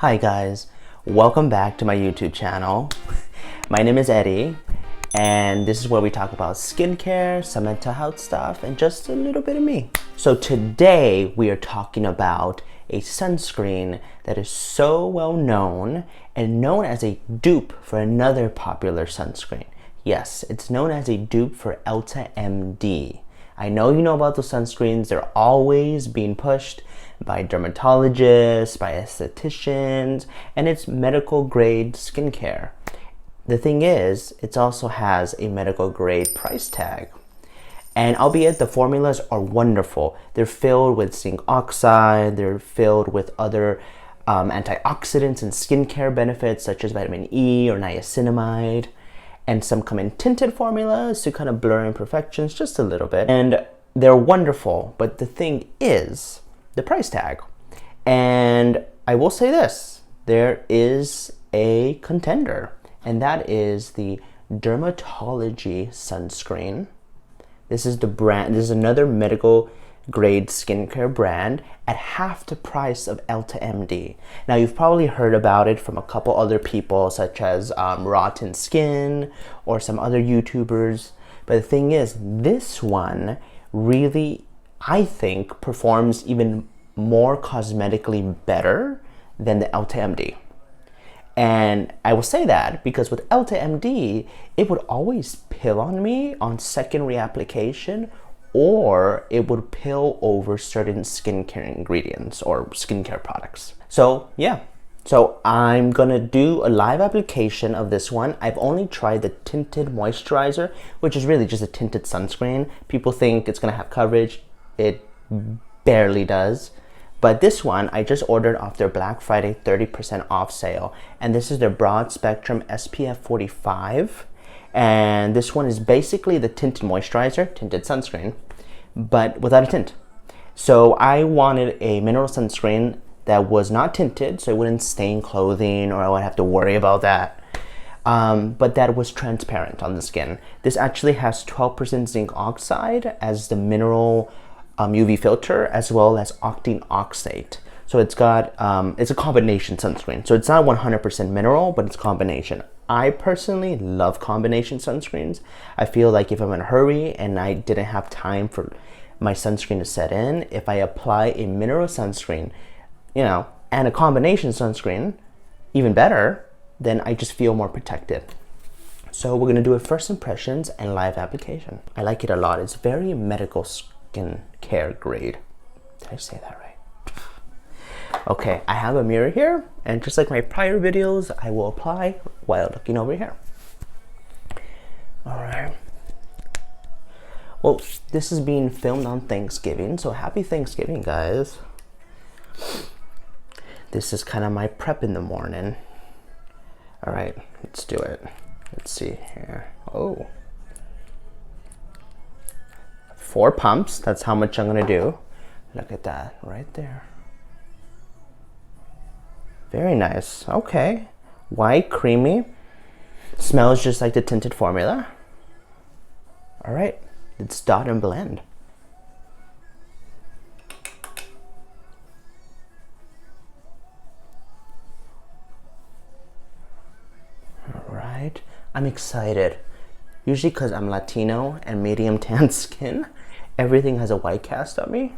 Hi guys, welcome back to my YouTube channel. My name is Eddie, and this is where we talk about skincare, some mental health stuff, and just a little bit of me. So today we are talking about a sunscreen that is so well known and known as a dupe for another popular sunscreen. Yes, it's known as a dupe for EltaMD. I know you know about those sunscreens. They're always being pushed by dermatologists, by estheticians, and it's medical grade skincare. The thing is, it also has a medical grade price tag. And albeit the formulas are wonderful, they're filled with zinc oxide, they're filled with other antioxidants and skincare benefits such as vitamin E or niacinamide. And some come in tinted formulas to kind of blur imperfections just a little bit. And they're wonderful, but the thing is the price tag. And I will say this, there is a contender, and that is the DRMTLGY sunscreen. This is the brand, this is another medical grade skincare brand at half the price of EltaMD. Now you've probably heard about it from a couple other people such as Rotten Skin or some other YouTubers, but the thing is, this one really, I think, performs even more cosmetically better than the EltaMD. And I will say that because with EltaMD, it would always pill on me on second reapplication, or it would pill over certain skincare ingredients or skincare products. So yeah, so I'm gonna do a live application of this one. I've only tried the tinted moisturizer, which is really just a tinted sunscreen. People think it's gonna have coverage. It barely does. But this one, I just ordered off their Black Friday 30% off sale. And this is their broad spectrum SPF 45. And this one is basically the tinted moisturizer, tinted sunscreen, but without a tint. So I wanted a mineral sunscreen that was not tinted, so it wouldn't stain clothing or I would have to worry about that. But that was transparent on the skin. This actually has 12% zinc oxide as the mineral UV filter, as well as octene oxate. So it's got, it's a combination sunscreen. So it's not 100% mineral, but it's combination. I personally love combination sunscreens. I feel like if I'm in a hurry and I didn't have time for my sunscreen to set in, if I apply a mineral sunscreen, you know, and a combination sunscreen, even better, then I just feel more protected. So we're gonna do a first impressions and live application. I like it a lot. It's very medical skincare grade. Did I say that right? Okay, I have a mirror here, and just like my prior videos, I will apply while looking over here. All right. Well, this is being filmed on Thanksgiving, so happy Thanksgiving, guys. This is kind of my prep in the morning. All right, let's do it. Let's see here. Oh. 4 pumps, that's how much I'm gonna do. Look at that, right there. Very nice, okay. White, creamy. Smells just like the tinted formula. All right, let's dot and blend. All right, I'm excited. Usually because I'm Latino and medium tan skin, everything has a white cast on me.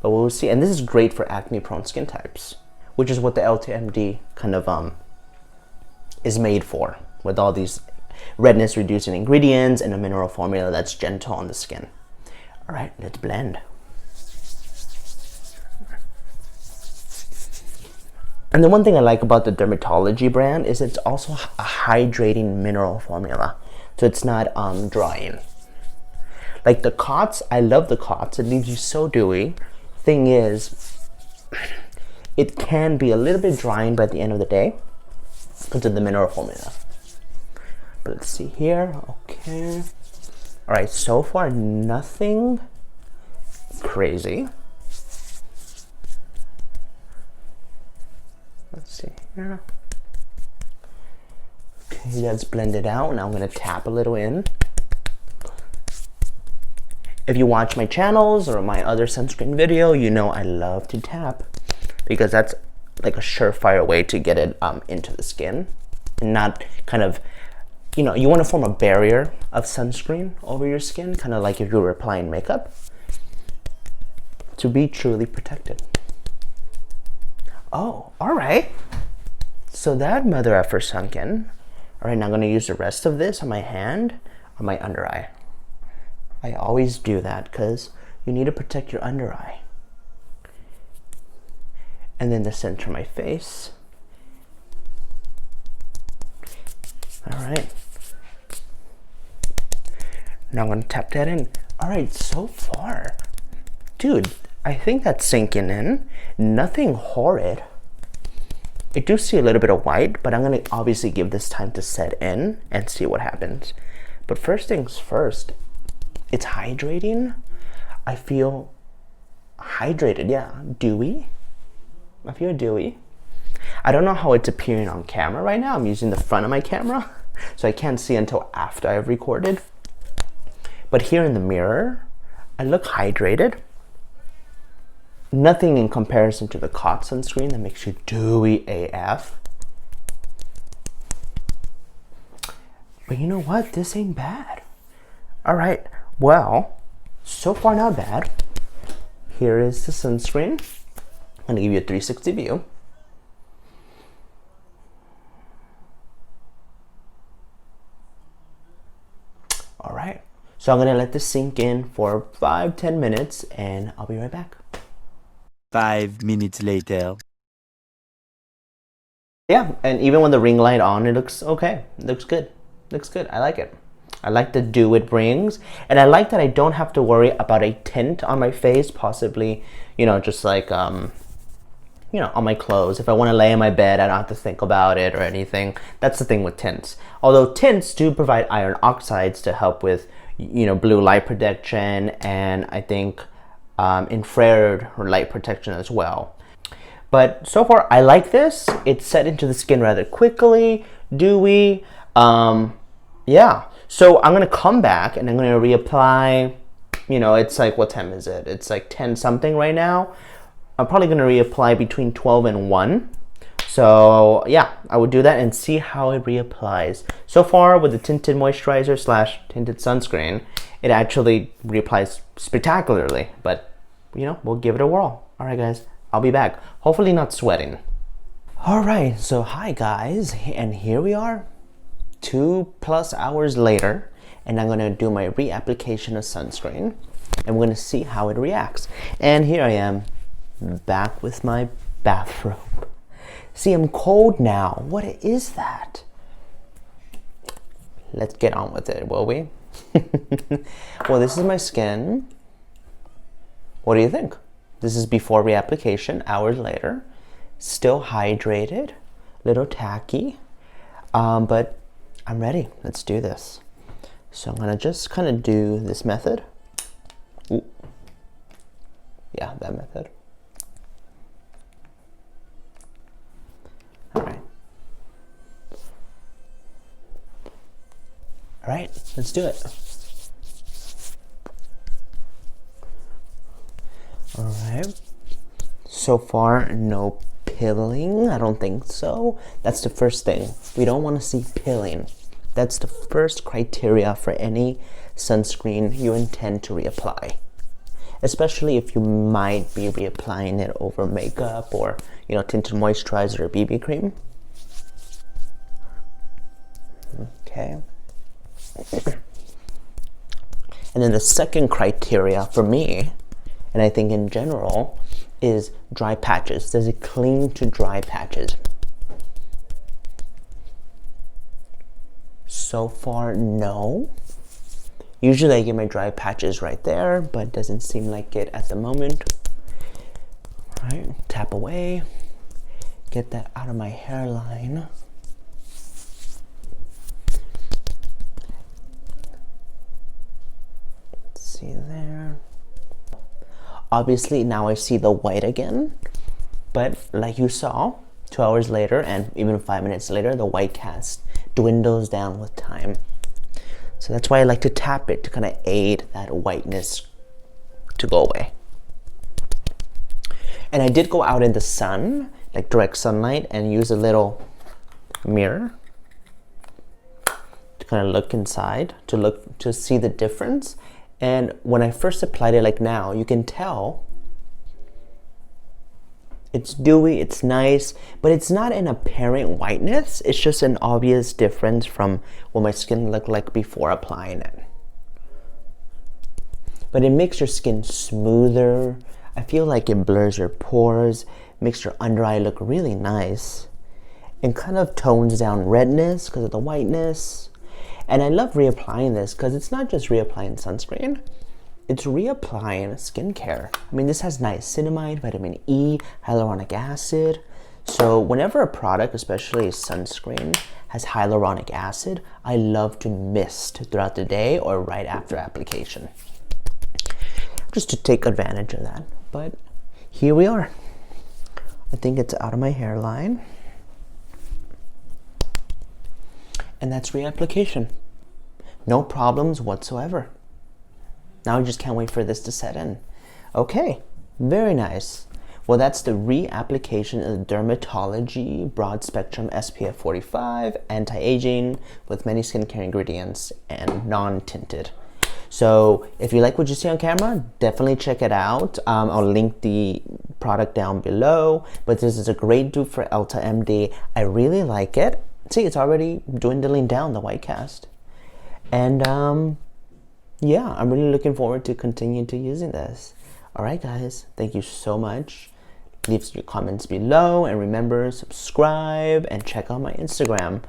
But we'll see, and this is great for acne prone skin types, which is what the EltaMD kind of is made for, with all these redness reducing ingredients and a mineral formula that's gentle on the skin. All right, let's blend. And the one thing I like about the DRMTLGY brand is it's also a hydrating mineral formula, so it's not drying. Like the COTS, I love the COTS, it leaves you so dewy. Thing is, it can be a little bit drying by the end of the day because of the mineral formula. But let's see here, okay. All right, so far nothing crazy. Let's see here. Okay, that's blended out. Now I'm gonna tap a little in. If you watch my channels or my other sunscreen video, you know I love to tap. because that's like a surefire way to get it into the skin, and not kind of, you know, you want to form a barrier of sunscreen over your skin, kind of like if you were applying makeup, to be truly protected. Oh, all right. So that mother effer sunk in. All right, now I'm going to use the rest of this on my hand, on my under eye. I always do that because you need to protect your under eye. And then the center of my face. All right. Now I'm going to tap that in. All right, so far, dude, I think that's sinking in. Nothing horrid. I do see a little bit of white, but I'm going to obviously give this time to set in and see what happens. But first things first, it's hydrating. I feel hydrated, yeah, dewy. I feel dewy. I don't know how it's appearing on camera right now. I'm using the front of my camera, so I can't see until after I've recorded. But here in the mirror, I look hydrated. Nothing in comparison to the cot sunscreen that makes you dewy AF. But you know what? This ain't bad. All right, well, so far not bad. Here is the sunscreen. I'm gonna give you a 360 view. All right, so I'm gonna let this sink in for 5-10 minutes and I'll be right back. 5 minutes later. Yeah, and even with the ring light on, it looks okay. It looks good. Looks good. I like it. I like the dew it brings, and I like that I don't have to worry about a tint on my face, possibly, you know, just like you know, on my clothes. If I want to lay in my bed, I don't have to think about it or anything. That's the thing with tints. Although tints do provide iron oxides to help with, you know, blue light protection, and I think infrared light protection as well. But so far, I like this. It's set into the skin rather quickly, dewy. Yeah. So I'm gonna come back and I'm gonna reapply. You know, it's like, what time is it? It's like 10 something right now. I'm probably gonna reapply between 12 and 1. So yeah, I would do that and see how it reapplies. So far with the tinted moisturizer / tinted sunscreen, it actually reapplies spectacularly, but you know, we'll give it a whirl. All right guys, I'll be back. Hopefully not sweating. All right, so hi guys, and here we are 2+ hours later, and I'm gonna do my reapplication of sunscreen and we're gonna see how it reacts. And here I am back with my bathrobe. See, I'm cold now. What is that? Let's get on with it, will we? Well, this is my skin. What do you think? This is before reapplication, hours later. Still hydrated, little tacky, but I'm ready. Let's do this. So I'm gonna just kind of do this method. Ooh. Yeah, that method. All right. All right, let's do it. All right. So far, no pilling. I don't think so. That's the first thing. We don't want to see pilling. That's the first criteria for any sunscreen you intend to reapply. Especially if you might be reapplying it over makeup or, you know, tinted moisturizer or BB cream. Okay. And then the second criteria for me, and I think in general, is dry patches. Does it cling to dry patches? So far, no. Usually I get my dry patches right there, but it doesn't seem like it at the moment. All right, tap away. Get that out of my hairline. Let's see there. Obviously now I see the white again, but like you saw, 2 hours later and even 5 minutes later, the white cast dwindles down with time. So that's why I like to tap it to kind of aid that whiteness to go away. And I did go out in the sun, like direct sunlight, and use a little mirror to kind of look inside, to see the difference. And when I first applied it, like now, you can tell it's dewy, it's nice, but it's not an apparent whiteness. It's just an obvious difference from what my skin looked like before applying it. But it makes your skin smoother. I feel like it blurs your pores, makes your under eye look really nice, and kind of tones down redness because of the whiteness. And I love reapplying this because it's not just reapplying sunscreen, it's reapplying skincare. I mean, this has niacinamide, vitamin E, hyaluronic acid. So whenever a product, especially a sunscreen, has hyaluronic acid, I love to mist throughout the day or right after application, just to take advantage of that. But here we are. I think it's out of my hairline. And that's reapplication. No problems whatsoever. Now I just can't wait for this to set in. Okay, very nice. Well, that's the reapplication of the DRMTLGY Broad Spectrum SPF 45 Anti-Aging with many skincare ingredients and non-tinted. So if you like what you see on camera, definitely check it out. I'll link the product down below, but this is a great dupe for EltaMD. I really like it. See, it's already dwindling down, the white cast. And yeah, I'm really looking forward to continuing to using this. All right, guys, thank you so much. Leave your comments below, and remember, subscribe and check out my Instagram.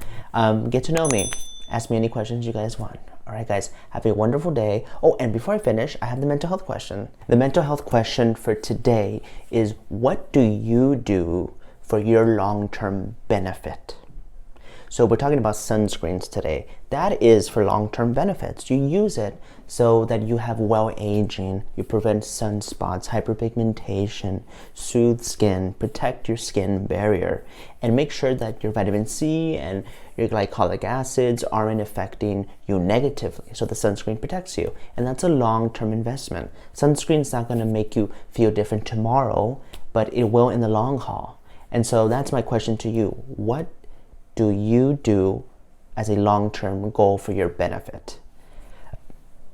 Get to know me. Ask me any questions you guys want. All right, guys, have a wonderful day. Oh, and before I finish, I have the mental health question. The mental health question for today is, what do you do for your long-term benefit? So we're talking about sunscreens today. That is for long-term benefits. You use it so that you have well aging, you prevent sunspots, hyperpigmentation, soothe skin, protect your skin barrier, and make sure that your vitamin C and your glycolic acids aren't affecting you negatively. So the sunscreen protects you. And that's a long-term investment. Sunscreen's not gonna make you feel different tomorrow, but it will in the long haul. And so that's my question to you. What do you do as a long-term goal for your benefit?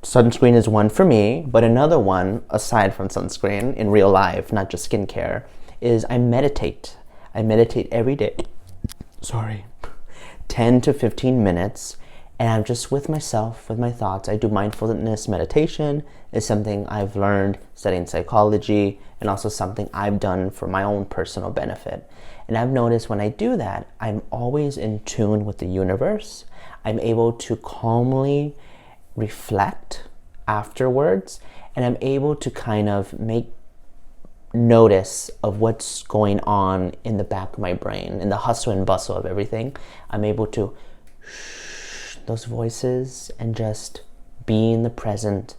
Sunscreen is one for me, but another one, aside from sunscreen, in real life, not just skincare, is I meditate. I meditate every day, 10 to 15 minutes, and I'm just with myself, with my thoughts. I do mindfulness meditation. It's something I've learned studying psychology, and also something I've done for my own personal benefit. And I've noticed when I do that, I'm always in tune with the universe. I'm able to calmly reflect afterwards, and I'm able to kind of make notice of what's going on in the back of my brain, in the hustle and bustle of everything. I'm able to shh those voices and just be in the present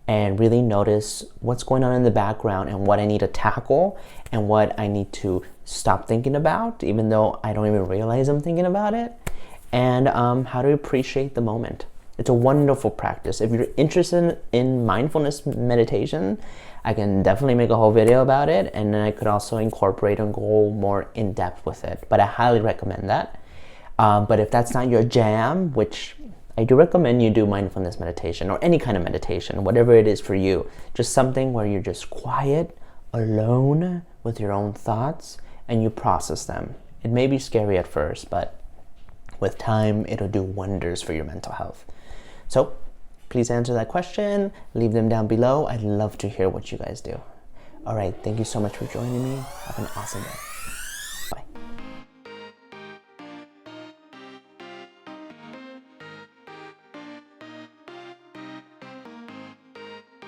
and really notice what's going on in the background and what I need to tackle and what I need to stop thinking about, even though I don't even realize I'm thinking about it, and how to appreciate the moment. It's a wonderful practice. If you're interested in mindfulness meditation, I can definitely make a whole video about it, and then I could also incorporate and go more in depth with it, but I highly recommend that. But if that's not your jam, which I do recommend you do mindfulness meditation or any kind of meditation, whatever it is for you, just something where you're just quiet, alone with your own thoughts, and you process them. It may be scary at first, but with time, it'll do wonders for your mental health. So please answer that question, leave them down below. I'd love to hear what you guys do. All right, thank you so much for joining me. Have an awesome day.